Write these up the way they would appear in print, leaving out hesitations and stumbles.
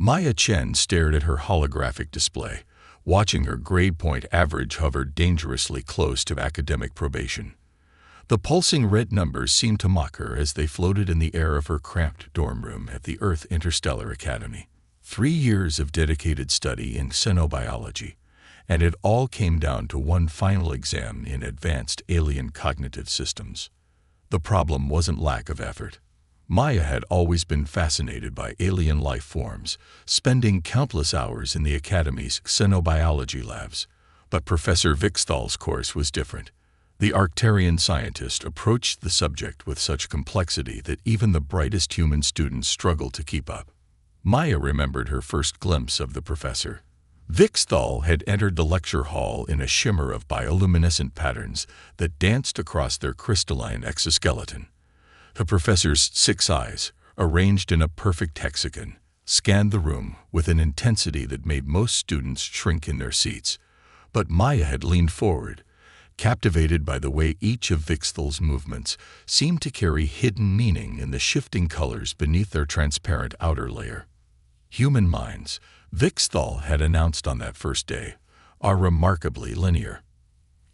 Maya Chen stared at her holographic display, watching her grade point average hover dangerously close to academic probation. The pulsing red numbers seemed to mock her as they floated in the air of her cramped dorm room at the Earth Interstellar Academy. 3 years of dedicated study in xenobiology, and it all came down to one final exam in advanced alien cognitive systems. The problem wasn't lack of effort. Maya had always been fascinated by alien life forms, spending countless hours in the Academy's xenobiology labs. But Professor Vixthal's course was different. The Arcturian scientist approached the subject with such complexity that even the brightest human students struggled to keep up. Maya remembered her first glimpse of the professor. Vixthal had entered the lecture hall in a shimmer of bioluminescent patterns that danced across their crystalline exoskeleton. The professor's 6 eyes, arranged in a perfect hexagon, scanned the room with an intensity that made most students shrink in their seats. But Maya had leaned forward, captivated by the way each of Vixthal's movements seemed to carry hidden meaning in the shifting colors beneath their transparent outer layer. Human minds, Vixthal had announced on that first day, are remarkably linear.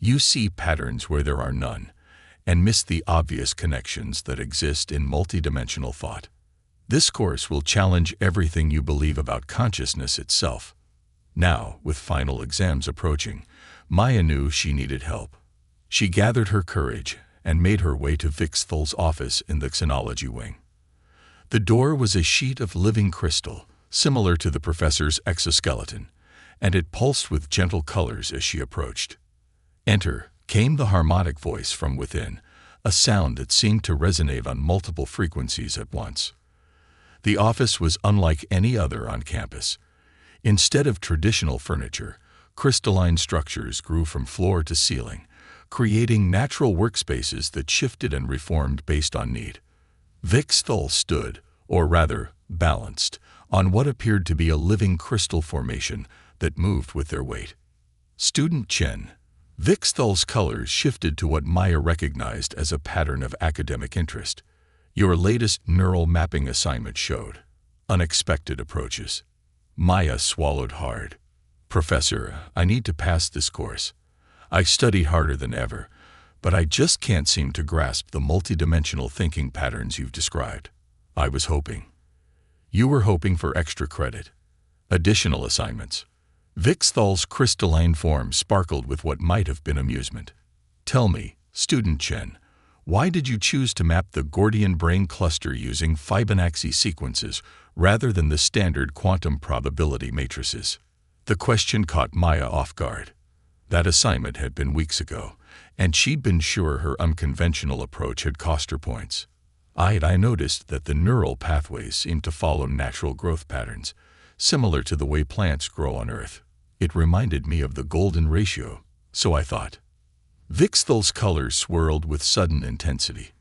You see patterns where there are none, and miss the obvious connections that exist in multidimensional thought. This course will challenge everything you believe about consciousness itself. Now, with final exams approaching, Maya knew she needed help. She gathered her courage and made her way to Vixthal's office in the xenology wing. The door was a sheet of living crystal, similar to the professor's exoskeleton, and it pulsed with gentle colors as she approached. "Enter," came the harmonic voice from within, a sound that seemed to resonate on multiple frequencies at once. The office was unlike any other on campus. Instead of traditional furniture, crystalline structures grew from floor to ceiling, creating natural workspaces that shifted and reformed based on need. Vixthal stood, or rather, balanced, on what appeared to be a living crystal formation that moved with their weight. Student Chen. Vixthal's colors shifted to what Maya recognized as a pattern of academic interest. Your latest neural mapping assignment showed unexpected approaches. Maya swallowed hard. "Professor, I need to pass this course. I studied harder than ever, but I just can't seem to grasp the multidimensional thinking patterns you've described. I was hoping." "You were hoping for extra credit. Additional assignments." Vixthal's crystalline form sparkled with what might have been amusement. "Tell me, Student Chen, why did you choose to map the Gordian brain cluster using Fibonacci sequences rather than the standard quantum probability matrices?" The question caught Maya off guard. That assignment had been weeks ago, and she'd been sure her unconventional approach had cost her points. I noticed that the neural pathways seemed to follow natural growth patterns, similar to the way plants grow on Earth. It reminded me of the golden ratio, so I thought. Vixthal's colors swirled with sudden intensity.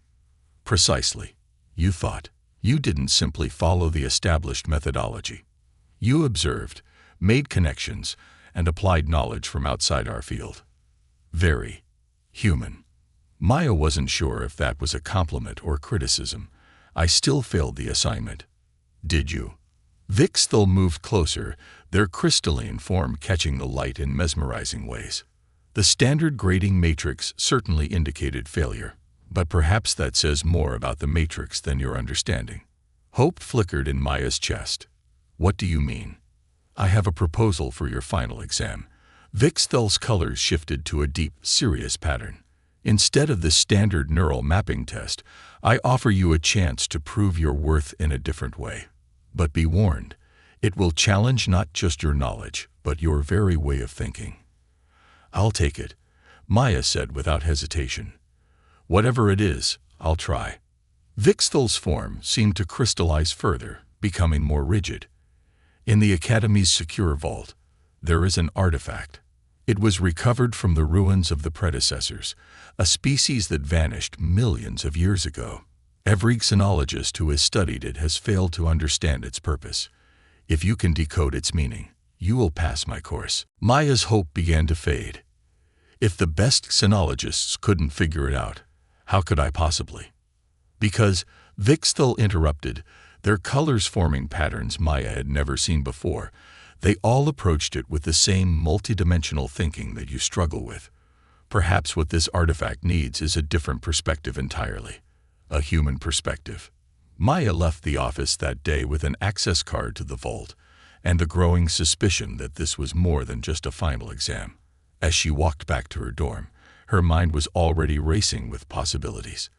"Precisely. You thought. You didn't simply follow the established methodology. You observed, made connections, and applied knowledge from outside our field. Very human." Maya wasn't sure if that was a compliment or criticism. "I still failed the assignment." "Did you?" Vixthal moved closer, their crystalline form catching the light in mesmerizing ways. The standard grading matrix certainly indicated failure, but perhaps that says more about the matrix than your understanding. Hope flickered in Maya's chest. "What do you mean?" "I have a proposal for your final exam." Vixthal's colors shifted to a deep, serious pattern. "Instead of the standard neural mapping test, I offer you a chance to prove your worth in a different way. But be warned, it will challenge not just your knowledge, but your very way of thinking." "I'll take it," Maya said without hesitation. "Whatever it is, I'll try." Vixthal's form seemed to crystallize further, becoming more rigid. In the Academy's secure vault, there is an artifact. It was recovered from the ruins of the predecessors, a species that vanished millions of years ago. Every xenologist who has studied it has failed to understand its purpose. If you can decode its meaning, you will pass my course. Maya's hope began to fade. If the best xenologists couldn't figure it out, how could I possibly? Because, Vixthal interrupted, their colors forming patterns Maya had never seen before. They all approached it with the same multidimensional thinking that you struggle with. Perhaps what this artifact needs is a different perspective entirely. A human perspective. Maya left the office that day with an access card to the vault, and the growing suspicion that this was more than just a final exam. As she walked back to her dorm, her mind was already racing with possibilities.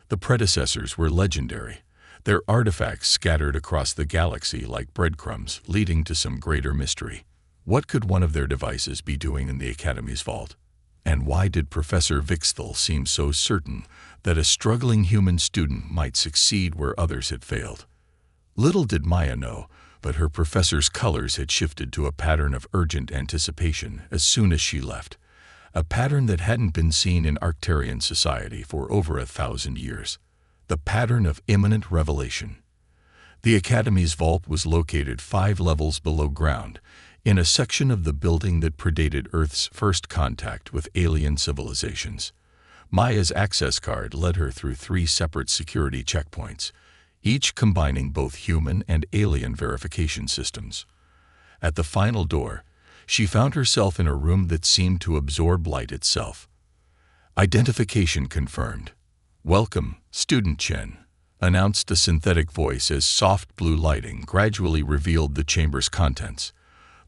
The predecessors were legendary, their artifacts scattered across the galaxy like breadcrumbs, leading to some greater mystery. What could one of their devices be doing in the Academy's vault? And why did Professor Vixthal seem so certain that a struggling human student might succeed where others had failed? Little did Maya know, but her professor's colors had shifted to a pattern of urgent anticipation as soon as she left, a pattern that hadn't been seen in Arcturian society for over 1,000 years, the pattern of imminent revelation. The Academy's vault was located 5 levels below ground, in a section of the building that predated Earth's first contact with alien civilizations. Maya's access card led her through 3 separate security checkpoints, each combining both human and alien verification systems. At the final door, she found herself in a room that seemed to absorb light itself. Identification confirmed. "Welcome, Student Chen," announced a synthetic voice as soft blue lighting gradually revealed the chamber's contents.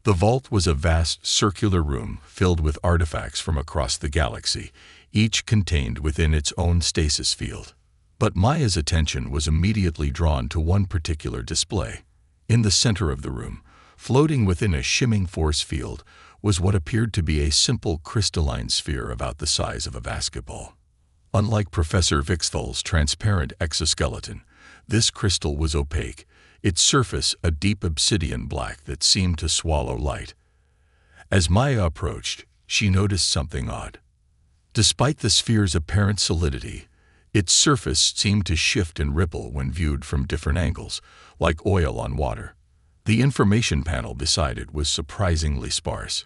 The vault was a vast circular room filled with artifacts from across the galaxy, each contained within its own stasis field. But Maya's attention was immediately drawn to one particular display. In the center of the room, floating within a shimming force field, was what appeared to be a simple crystalline sphere about the size of a basketball. Unlike Professor Vixthal's transparent exoskeleton, this crystal was opaque, its surface a deep obsidian black that seemed to swallow light. As Maya approached, she noticed something odd. Despite the sphere's apparent solidity, its surface seemed to shift and ripple when viewed from different angles, like oil on water. The information panel beside it was surprisingly sparse.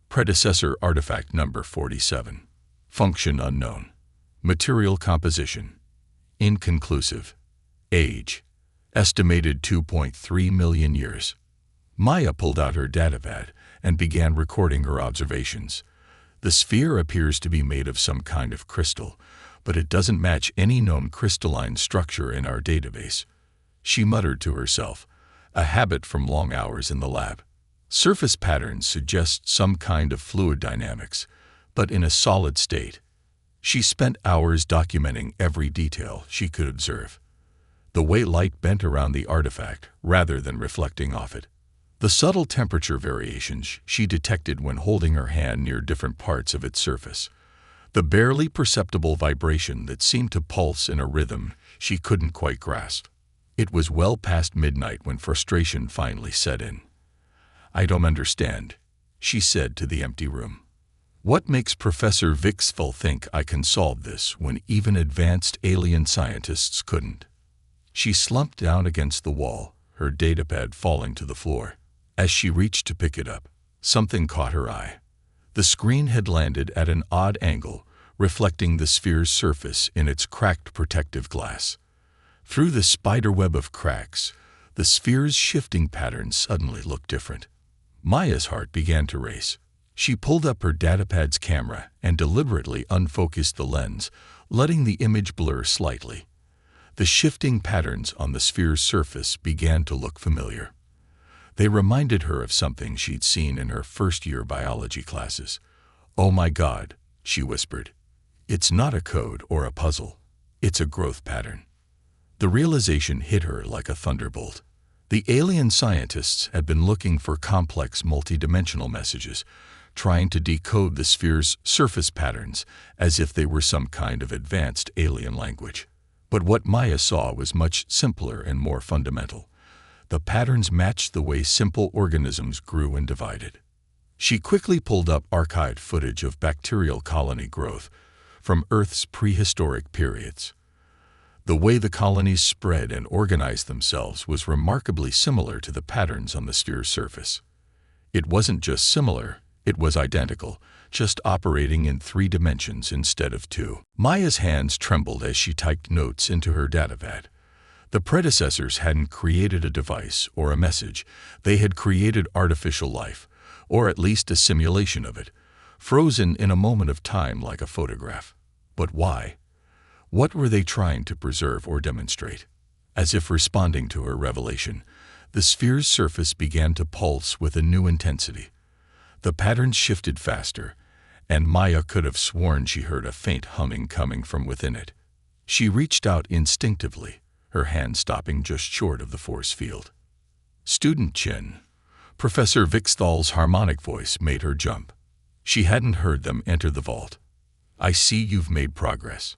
Predecessor artifact number 47. Function unknown. Material composition. Inconclusive. Age. Estimated 2.3 million years. Maya pulled out her datapad and began recording her observations. The sphere appears to be made of some kind of crystal, but it doesn't match any known crystalline structure in our database. She muttered to herself, a habit from long hours in the lab. Surface patterns suggest some kind of fluid dynamics, but in a solid state. She spent hours documenting every detail she could observe. The way light bent around the artifact rather than reflecting off it. The subtle temperature variations she detected when holding her hand near different parts of its surface. The barely perceptible vibration that seemed to pulse in a rhythm she couldn't quite grasp. It was well past midnight when frustration finally set in. "I don't understand," she said to the empty room. "What makes Professor Vixthal think I can solve this when even advanced alien scientists couldn't?" She slumped down against the wall, her datapad falling to the floor. As she reached to pick it up, something caught her eye. The screen had landed at an odd angle, reflecting the sphere's surface in its cracked protective glass. Through the spiderweb of cracks, the sphere's shifting patterns suddenly looked different. Maya's heart began to race. She pulled up her datapad's camera and deliberately unfocused the lens, letting the image blur slightly. The shifting patterns on the sphere's surface began to look familiar. They reminded her of something she'd seen in her first-year biology classes. "Oh my God," she whispered. "It's not a code or a puzzle. It's a growth pattern." The realization hit her like a thunderbolt. The alien scientists had been looking for complex multidimensional messages, trying to decode the sphere's surface patterns as if they were some kind of advanced alien language. But what Maya saw was much simpler and more fundamental. The patterns matched the way simple organisms grew and divided. She quickly pulled up archived footage of bacterial colony growth from Earth's prehistoric periods. The way the colonies spread and organized themselves was remarkably similar to the patterns on the sphere's surface. It wasn't just similar, it was identical, just operating in 3 dimensions instead of 2. Maya's hands trembled as she typed notes into her datapad. The predecessors hadn't created a device or a message. They had created artificial life, or at least a simulation of it, frozen in a moment of time like a photograph. But why? What were they trying to preserve or demonstrate? As if responding to her revelation, the sphere's surface began to pulse with a new intensity. The patterns shifted faster, and Maya could have sworn she heard a faint humming coming from within it. She reached out instinctively, her hand stopping just short of the force field. "Student Chin." Professor Vixthal's harmonic voice made her jump. She hadn't heard them enter the vault. "I see you've made progress."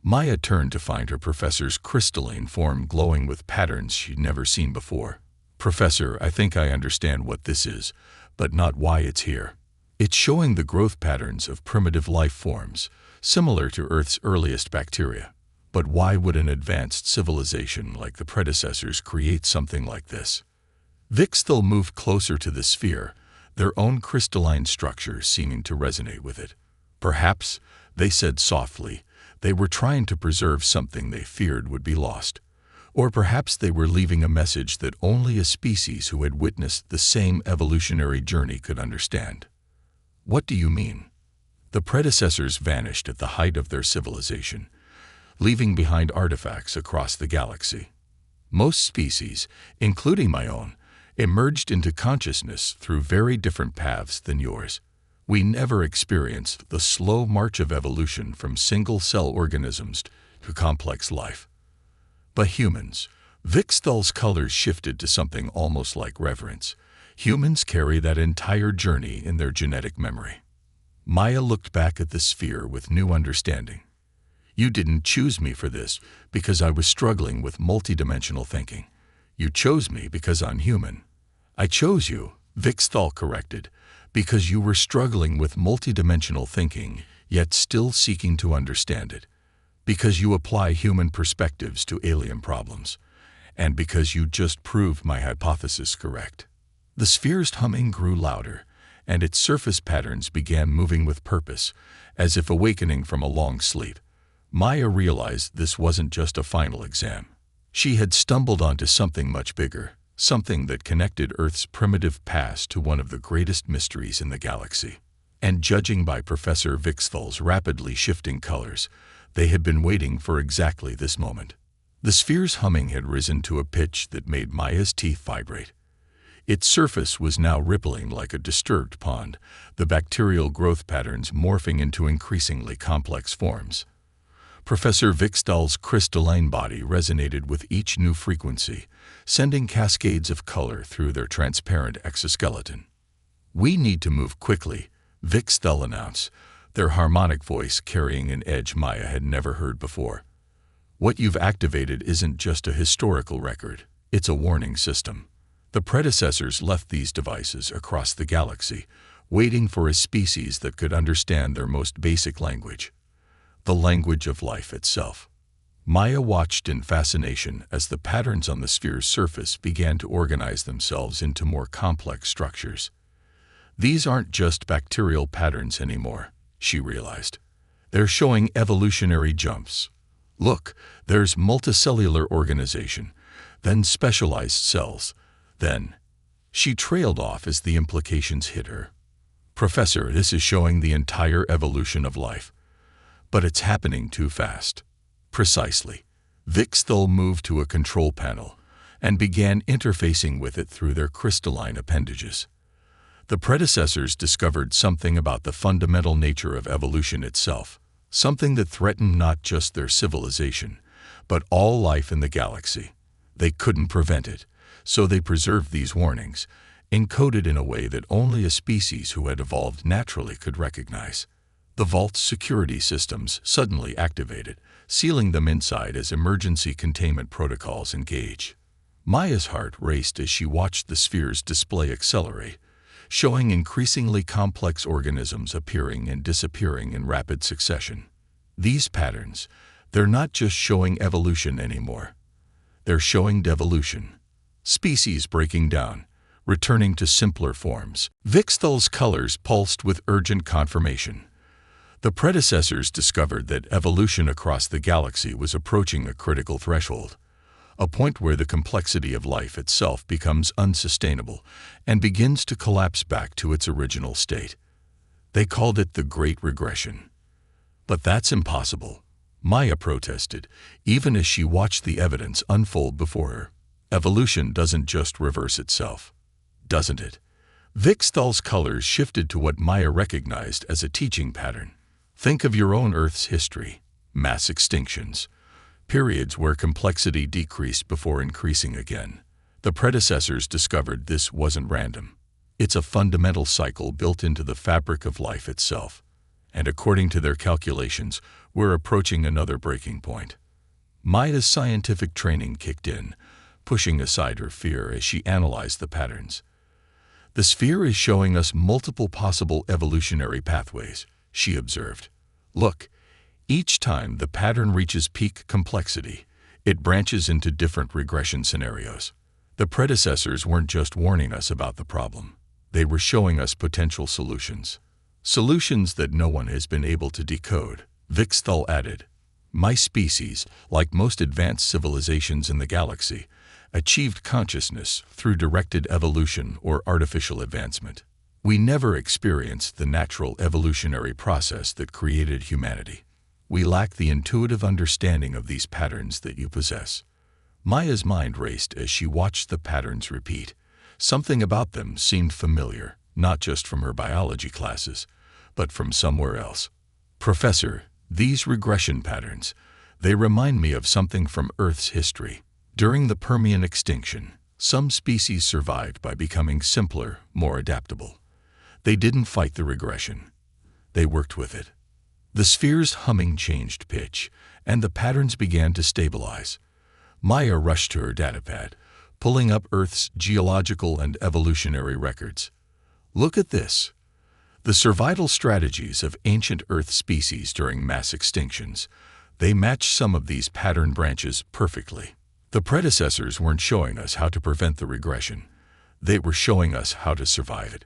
Maya turned to find her professor's crystalline form glowing with patterns she'd never seen before. "Professor, I think I understand what this is, but not why it's here. It's showing the growth patterns of primitive life forms, similar to Earth's earliest bacteria. But why would an advanced civilization like the predecessors create something like this?" Vixthal moved closer to the sphere, their own crystalline structure seeming to resonate with it. "Perhaps," they said softly, "they were trying to preserve something they feared would be lost. Or perhaps they were leaving a message that only a species who had witnessed the same evolutionary journey could understand." "What do you mean?" "The predecessors vanished at the height of their civilization, leaving behind artifacts across the galaxy. Most species, including my own, emerged into consciousness through very different paths than yours. We never experienced the slow march of evolution from single-cell organisms to complex life. But humans," Vixthal's colors shifted to something almost like reverence. "Humans carry that entire journey in their genetic memory." Maya looked back at the sphere with new understanding. "You didn't choose me for this because I was struggling with multidimensional thinking. You chose me because I'm human." "I chose you," Vixthal corrected, "because you were struggling with multidimensional thinking, yet still seeking to understand it. Because you apply human perspectives to alien problems. And because you just proved my hypothesis correct." The sphere's humming grew louder, and its surface patterns began moving with purpose, as if awakening from a long sleep. Maya realized this wasn't just a final exam. She had stumbled onto something much bigger, something that connected Earth's primitive past to one of the greatest mysteries in the galaxy. And judging by Professor Vixthal's rapidly shifting colors, they had been waiting for exactly this moment. The sphere's humming had risen to a pitch that made Maya's teeth vibrate. Its surface was now rippling like a disturbed pond, the bacterial growth patterns morphing into increasingly complex forms. Professor Vixthal's crystalline body resonated with each new frequency, sending cascades of color through their transparent exoskeleton. "We need to move quickly," Vixthal announced, their harmonic voice carrying an edge Maya had never heard before. "What you've activated isn't just a historical record, it's a warning system. The predecessors left these devices across the galaxy, waiting for a species that could understand their most basic language. The language of life itself." Maya watched in fascination as the patterns on the sphere's surface began to organize themselves into more complex structures. "These aren't just bacterial patterns anymore," she realized. "They're showing evolutionary jumps. Look, there's multicellular organization, then specialized cells, then—" She trailed off as the implications hit her. "Professor, this is showing the entire evolution of life. But it's happening too fast." "Precisely." Vixthal moved to a control panel and began interfacing with it through their crystalline appendages. The predecessors discovered something about the fundamental nature of evolution itself, something that threatened not just their civilization, but all life in the galaxy. They couldn't prevent it, so they preserved these warnings, encoded in a way that only a species who had evolved naturally could recognize. The vault's security systems suddenly activated, sealing them inside as emergency containment protocols engaged. Maya's heart raced as she watched the sphere's display accelerate, showing increasingly complex organisms appearing and disappearing in rapid succession. These patterns, they're not just showing evolution anymore. They're showing devolution. Species breaking down, returning to simpler forms. Vixthal's colors pulsed with urgent confirmation. The predecessors discovered that evolution across the galaxy was approaching a critical threshold. a point where the complexity of life itself becomes unsustainable and begins to collapse back to its original state. They called it the Great Regression. But that's impossible, Maya protested, even as she watched the evidence unfold before her. Evolution doesn't just reverse itself, doesn't it? Vixthal's colors shifted to what Maya recognized as a teaching pattern. Think of your own Earth's history. Mass extinctions. Periods where complexity decreased before increasing again. The predecessors discovered this wasn't random. It's a fundamental cycle built into the fabric of life itself. And according to their calculations, we're approaching another breaking point. Maya's scientific training kicked in, pushing aside her fear as she analyzed the patterns. The sphere is showing us multiple possible evolutionary pathways, she observed. Look, each time the pattern reaches peak complexity, it branches into different regression scenarios. The predecessors weren't just warning us about the problem. They were showing us potential solutions. Solutions that no one has been able to decode, Vixthal added. My species, like most advanced civilizations in the galaxy, achieved consciousness through directed evolution or artificial advancement. We never experienced the natural evolutionary process that created humanity. We lack the intuitive understanding of these patterns that you possess. Maya's mind raced as she watched the patterns repeat. Something about them seemed familiar, not just from her biology classes, but from somewhere else. Professor, these regression patterns, they remind me of something from Earth's history. During the Permian extinction, some species survived by becoming simpler, more adaptable. They didn't fight the regression. They worked with it. The sphere's humming changed pitch, and the patterns began to stabilize. Maya rushed to her datapad, pulling up Earth's geological and evolutionary records. Look at this. The survival strategies of ancient Earth species during mass extinctions, they match some of these pattern branches perfectly. The predecessors weren't showing us how to prevent the regression. They were showing us how to survive it.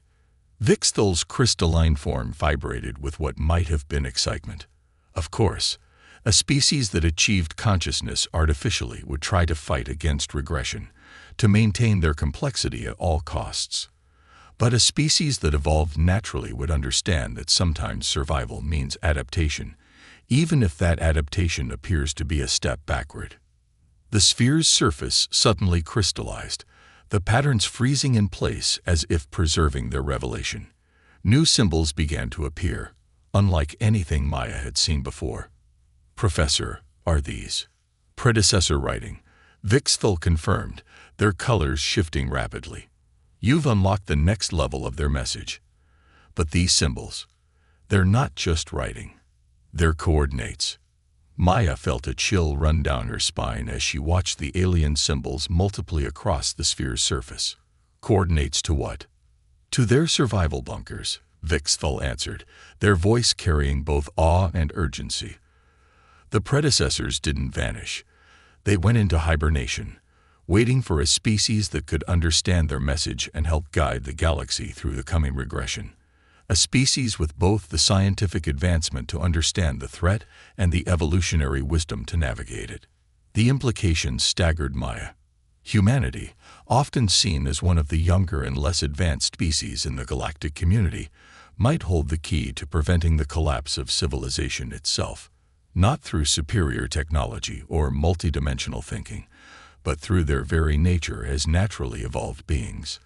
Vixthal's crystalline form vibrated with what might have been excitement. Of course, a species that achieved consciousness artificially would try to fight against regression, to maintain their complexity at all costs. But a species that evolved naturally would understand that sometimes survival means adaptation, even if that adaptation appears to be a step backward. The sphere's surface suddenly crystallized, the patterns freezing in place as if preserving their revelation. New symbols began to appear, unlike anything Maya had seen before. Professor, are these predecessor writing? Vixthal confirmed, their colors shifting rapidly. You've unlocked the next level of their message. But these symbols, they're not just writing. They're coordinates. Maya felt a chill run down her spine as she watched the alien symbols multiply across the sphere's surface. Coordinates to what? To their survival bunkers, Vixthal answered, their voice carrying both awe and urgency. The predecessors didn't vanish. They went into hibernation, waiting for a species that could understand their message and help guide the galaxy through the coming regression. A species with both the scientific advancement to understand the threat and the evolutionary wisdom to navigate it. The implications staggered Maya. Humanity, often seen as one of the younger and less advanced species in the galactic community, might hold the key to preventing the collapse of civilization itself, not through superior technology or multidimensional thinking, but through their very nature as naturally evolved beings.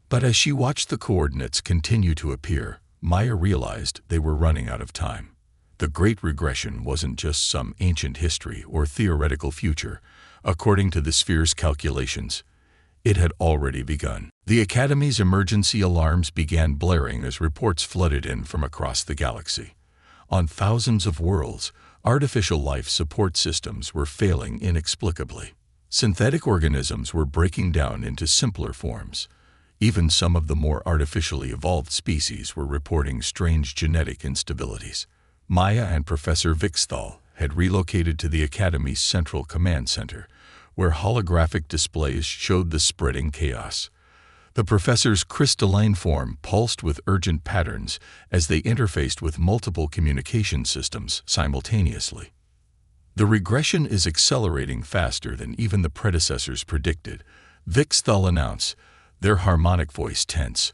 But as she watched the coordinates continue to appear, Maya realized they were running out of time. The Great Regression wasn't just some ancient history or theoretical future. According to the sphere's calculations, it had already begun. The Academy's emergency alarms began blaring as reports flooded in from across the galaxy. On thousands of worlds, artificial life support systems were failing inexplicably. Synthetic organisms were breaking down into simpler forms. Even some of the more artificially evolved species were reporting strange genetic instabilities. Maya and Professor Vixthal had relocated to the Academy's central command center, where holographic displays showed the spreading chaos. The professor's crystalline form pulsed with urgent patterns as they interfaced with multiple communication systems simultaneously. The regression is accelerating faster than even the predecessors predicted, Vixthal announced, their harmonic voice tense.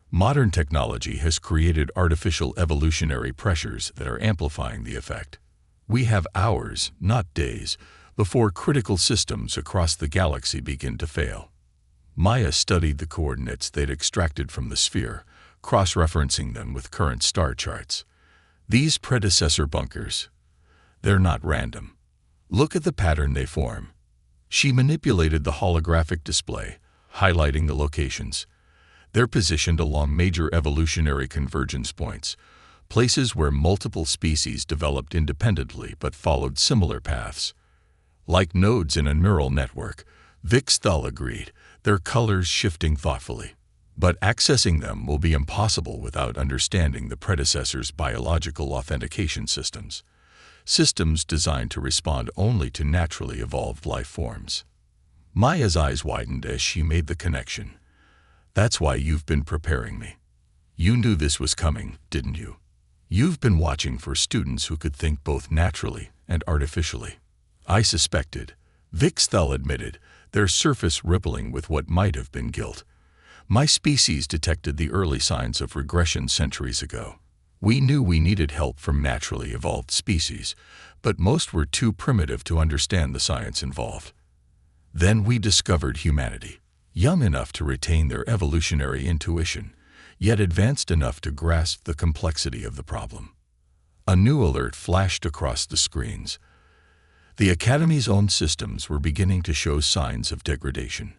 Modern technology has created artificial evolutionary pressures that are amplifying the effect. We have hours, not days, before critical systems across the galaxy begin to fail. Maya studied the coordinates they'd extracted from the sphere, cross-referencing them with current star charts. These predecessor bunkers, they're not random. Look at the pattern they form. She manipulated the holographic display, highlighting the locations. They're positioned along major evolutionary convergence points, places where multiple species developed independently but followed similar paths. Like nodes in a neural network, Vixthal agreed, their colors shifting thoughtfully. But accessing them will be impossible without understanding the predecessors' biological authentication systems. Systems designed to respond only to naturally evolved life forms. Maya's eyes widened as she made the connection. That's why you've been preparing me. You knew this was coming, didn't you? You've been watching for students who could think both naturally and artificially. I suspected, Vixthal admitted, their surface rippling with what might have been guilt. My species detected the early signs of regression centuries ago. We knew we needed help from naturally evolved species, but most were too primitive to understand the science involved. Then we discovered humanity, young enough to retain their evolutionary intuition, yet advanced enough to grasp the complexity of the problem. A new alert flashed across the screens. The Academy's own systems were beginning to show signs of degradation.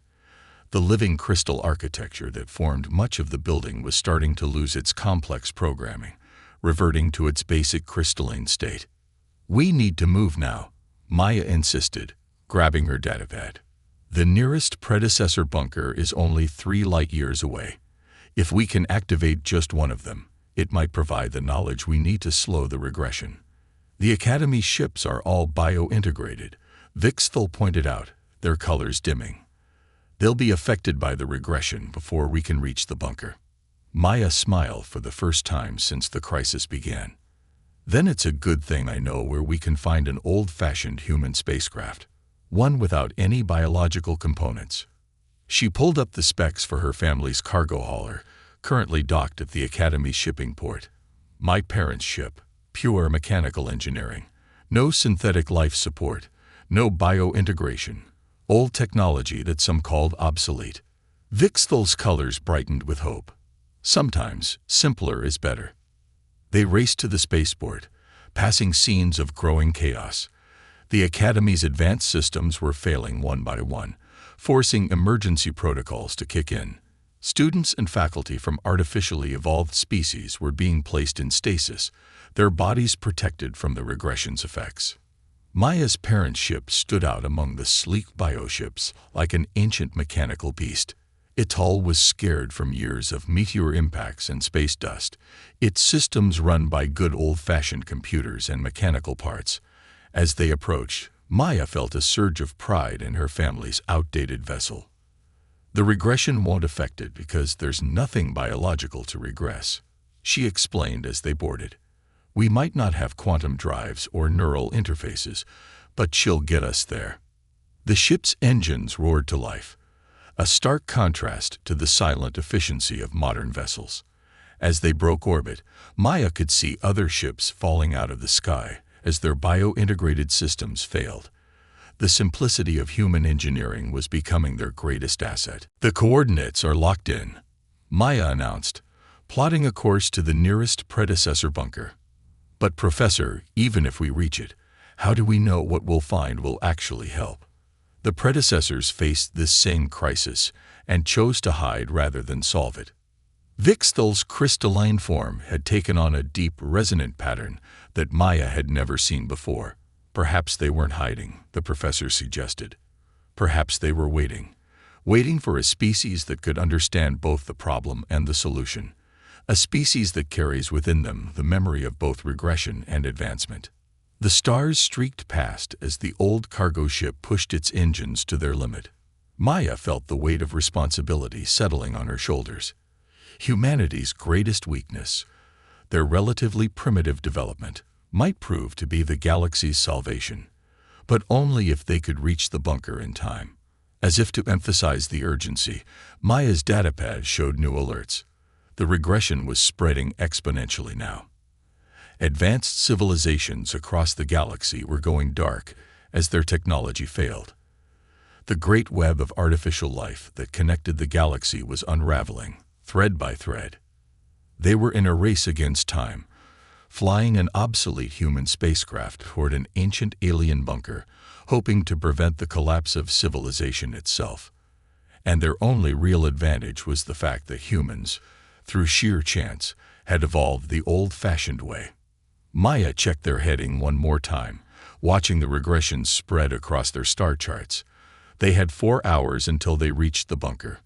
The living crystal architecture that formed much of the building was starting to lose its complex programming, reverting to its basic crystalline state. We need to move now, Maya insisted, grabbing her datapad. The nearest predecessor bunker is only 3 light-years away. If we can activate just one of them, it might provide the knowledge we need to slow the regression. The Academy ships are all bio-integrated, Vixthal pointed out, their colors dimming. They'll be affected by the regression before we can reach the bunker. Maya smiled for the first time since the crisis began. Then it's a good thing I know where we can find an old-fashioned human spacecraft, one without any biological components. She pulled up the specs for her family's cargo hauler, currently docked at the Academy shipping port. My parents' ship, pure mechanical engineering, no synthetic life support, no bio-integration, old technology that some called obsolete. Vixthal's colors brightened with hope. Sometimes, simpler is better. They raced to the spaceport, passing scenes of growing chaos. The Academy's advanced systems were failing one by one, forcing emergency protocols to kick in. Students and faculty from artificially evolved species were being placed in stasis, their bodies protected from the regression's effects. Maya's parent ship stood out among the sleek bioships like an ancient mechanical beast. Ital was scared from years of meteor impacts and space dust, its systems run by good old-fashioned computers and mechanical parts. As they approached, Maya felt a surge of pride in her family's outdated vessel. The regression won't affect it because there's nothing biological to regress, she explained as they boarded. We might not have quantum drives or neural interfaces, but she'll get us there. The ship's engines roared to life, a stark contrast to the silent efficiency of modern vessels. As they broke orbit, Maya could see other ships falling out of the sky as their bio-integrated systems failed. The simplicity of human engineering was becoming their greatest asset. The coordinates are locked in, Maya announced, plotting a course to the nearest predecessor bunker. But Professor, even if we reach it, how do we know what we'll find will actually help? The predecessors faced this same crisis and chose to hide rather than solve it. Vixthal's crystalline form had taken on a deep, resonant pattern that Maya had never seen before. Perhaps they weren't hiding, the professor suggested. Perhaps they were waiting for a species that could understand both the problem and the solution, a species that carries within them the memory of both regression and advancement. The stars streaked past as the old cargo ship pushed its engines to their limit. Maya felt the weight of responsibility settling on her shoulders. Humanity's greatest weakness, their relatively primitive development, might prove to be the galaxy's salvation. but only if they could reach the bunker in time. As if to emphasize the urgency, Maya's datapad showed new alerts. The regression was spreading exponentially now. Advanced civilizations across the galaxy were going dark as their technology failed. The great web of artificial life that connected the galaxy was unraveling, thread by thread. They were in a race against time, flying an obsolete human spacecraft toward an ancient alien bunker, hoping to prevent the collapse of civilization itself. And their only real advantage was the fact that humans, through sheer chance, had evolved the old-fashioned way. Maya checked their heading one more time, watching the regressions spread across their star charts. They had 4 hours until they reached the bunker.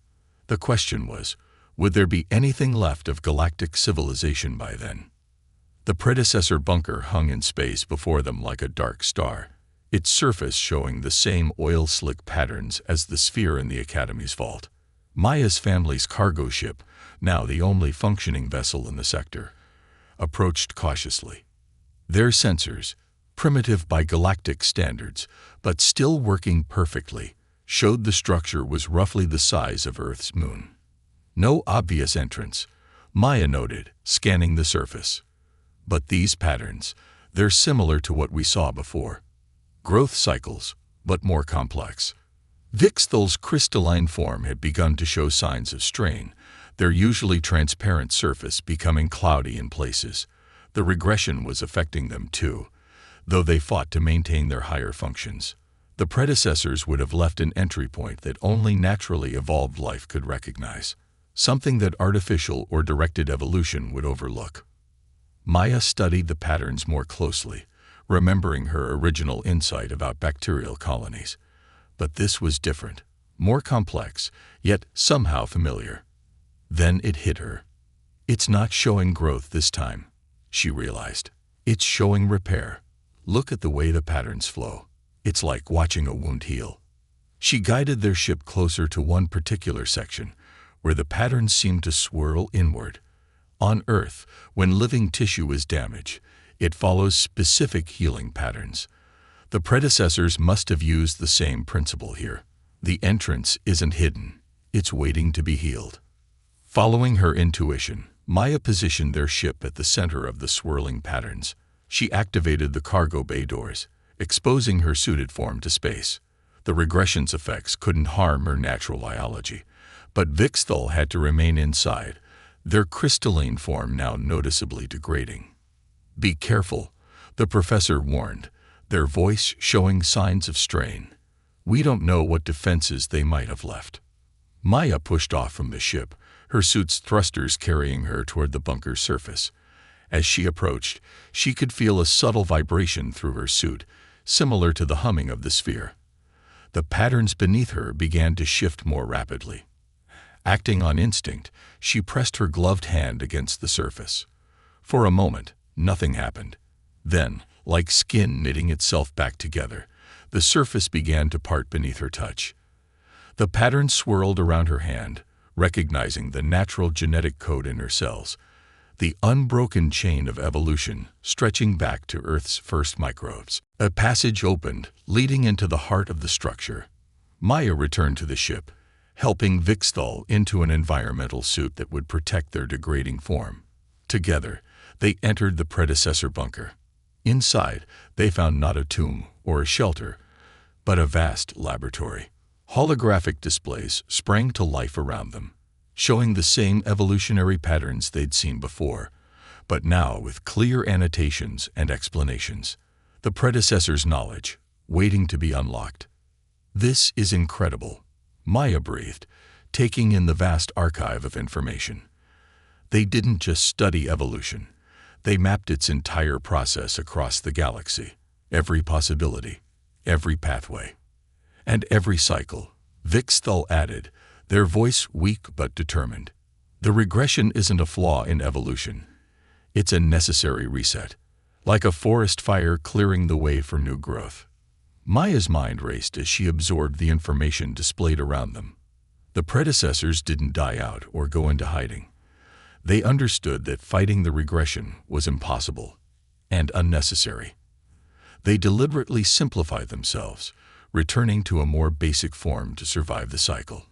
The question was, would there be anything left of galactic civilization by then? The predecessor bunker hung in space before them like a dark star, its surface showing the same oil-slick patterns as the sphere in the Academy's vault. Maya's family's cargo ship, now the only functioning vessel in the sector, approached cautiously. Their sensors, primitive by galactic standards, but still working perfectly, showed the structure was roughly the size of Earth's moon. No obvious entrance, Maya noted, scanning the surface. But these patterns, they're similar to what we saw before. Growth cycles, but more complex. Vixthal's crystalline form had begun to show signs of strain, their usually transparent surface becoming cloudy in places. The regression was affecting them too, though they fought to maintain their higher functions. The predecessors would have left an entry point that only naturally evolved life could recognize, something that artificial or directed evolution would overlook. Maya studied the patterns more closely, remembering her original insight about bacterial colonies. But this was different, more complex, yet somehow familiar. Then it hit her. It's not showing growth this time, she realized. It's showing repair. Look at the way the patterns flow. It's like watching a wound heal. She guided their ship closer to one particular section, where the patterns seemed to swirl inward. On Earth, when living tissue is damaged, it follows specific healing patterns. The predecessors must have used the same principle here. The entrance isn't hidden. It's waiting to be healed. Following her intuition, Maya positioned their ship at the center of the swirling patterns. She activated the cargo bay doors, exposing her suited form to space. The regression's effects couldn't harm her natural biology, but Vixthal had to remain inside, their crystalline form now noticeably degrading. "Be careful," the professor warned, their voice showing signs of strain. "We don't know what defenses they might have left." Maya pushed off from the ship, her suit's thrusters carrying her toward the bunker's surface. As she approached, she could feel a subtle vibration through her suit, similar to the humming of the sphere. The patterns beneath her began to shift more rapidly. Acting on instinct, she pressed her gloved hand against the surface. For a moment, nothing happened. Then, like skin knitting itself back together, the surface began to part beneath her touch. The pattern swirled around her hand, recognizing the natural genetic code in her cells, the unbroken chain of evolution stretching back to Earth's first microbes. A passage opened, leading into the heart of the structure. Maya returned to the ship, helping Vixthal into an environmental suit that would protect their degrading form. Together, they entered the predecessor bunker. Inside, they found not a tomb or a shelter, but a vast laboratory. Holographic displays sprang to life around them, showing the same evolutionary patterns they'd seen before, but now with clear annotations and explanations. The predecessor's knowledge, waiting to be unlocked. "This is incredible," Maya breathed, taking in the vast archive of information. They didn't just study evolution. They mapped its entire process across the galaxy, every possibility, every pathway, and every cycle. Vixthal added, their voice weak but determined. "The regression isn't a flaw in evolution. It's a necessary reset, like a forest fire clearing the way for new growth." Maya's mind raced as she absorbed the information displayed around them. The predecessors didn't die out or go into hiding. They understood that fighting the regression was impossible and unnecessary. They deliberately simplify themselves, returning to a more basic form to survive the cycle.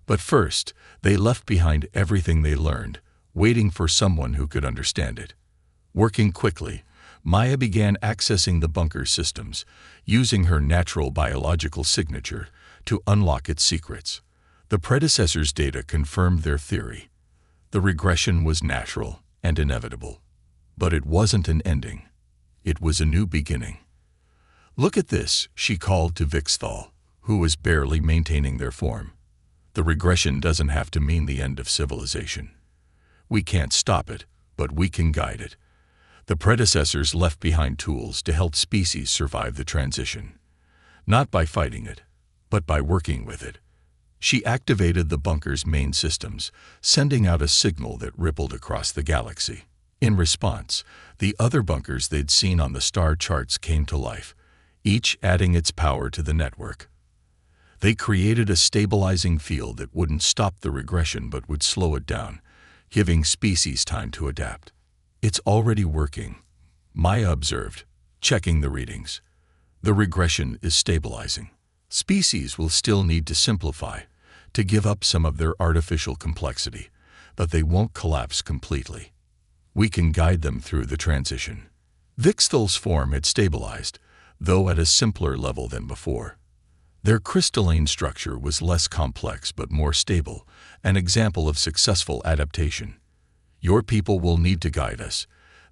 But first, they left behind everything they learned, waiting for someone who could understand it. Working quickly, Maya began accessing the bunker's systems, using her natural biological signature to unlock its secrets. The predecessors' data confirmed their theory. The regression was natural and inevitable. But it wasn't an ending. It was a new beginning. "Look at this," she called to Vixthal, who was barely maintaining their form. "The regression doesn't have to mean the end of civilization. We can't stop it, but we can guide it." The predecessors left behind tools to help species survive the transition. Not by fighting it, but by working with it. She activated the bunker's main systems, sending out a signal that rippled across the galaxy. In response, the other bunkers they'd seen on the star charts came to life, each adding its power to the network. They created a stabilizing field that wouldn't stop the regression but would slow it down, giving species time to adapt. "It's already working," Maya observed, checking the readings. "The regression is stabilizing. Species will still need to simplify, to give up some of their artificial complexity, but they won't collapse completely. We can guide them through the transition." Vixthal's form had stabilized, though at a simpler level than before. Their crystalline structure was less complex but more stable, an example of successful adaptation. "Your people will need to guide us,"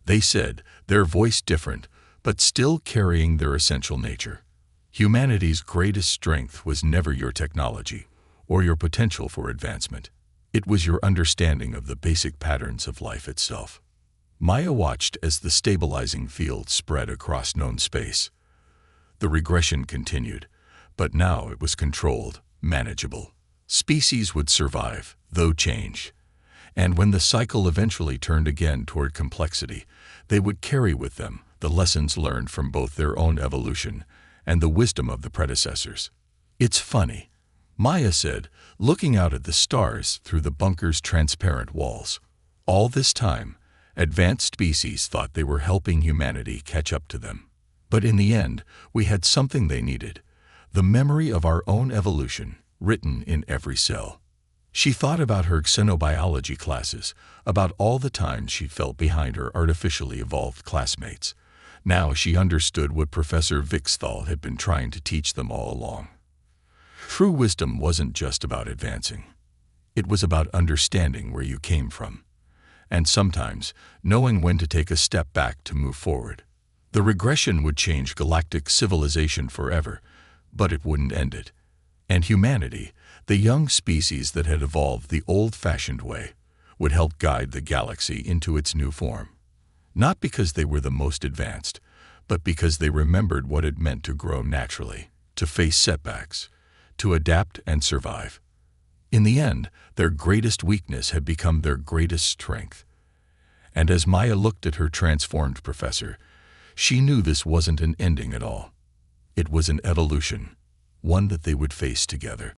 they said, their voice different, but still carrying their essential nature. "Humanity's greatest strength was never your technology or your potential for advancement. It was your understanding of the basic patterns of life itself." Maya watched as the stabilizing field spread across known space. The regression continued, but now it was controlled, manageable. Species would survive, though change. And when the cycle eventually turned again toward complexity, they would carry with them the lessons learned from both their own evolution and the wisdom of the predecessors. "It's funny," Maya said, looking out at the stars through the bunker's transparent walls. "All this time, advanced species thought they were helping humanity catch up to them. But in the end, we had something they needed, the memory of our own evolution, written in every cell." She thought about her xenobiology classes, about all the times she felt behind her artificially evolved classmates. Now she understood what Professor Vixthal had been trying to teach them all along. True wisdom wasn't just about advancing. It was about understanding where you came from, and sometimes knowing when to take a step back to move forward. The regression would change galactic civilization forever, but it wouldn't end it. And humanity, the young species that had evolved the old-fashioned way, would help guide the galaxy into its new form. Not because they were the most advanced, but because they remembered what it meant to grow naturally, to face setbacks, to adapt and survive. In the end, their greatest weakness had become their greatest strength. And as Maya looked at her transformed professor, she knew this wasn't an ending at all. It was an evolution, one that they would face together.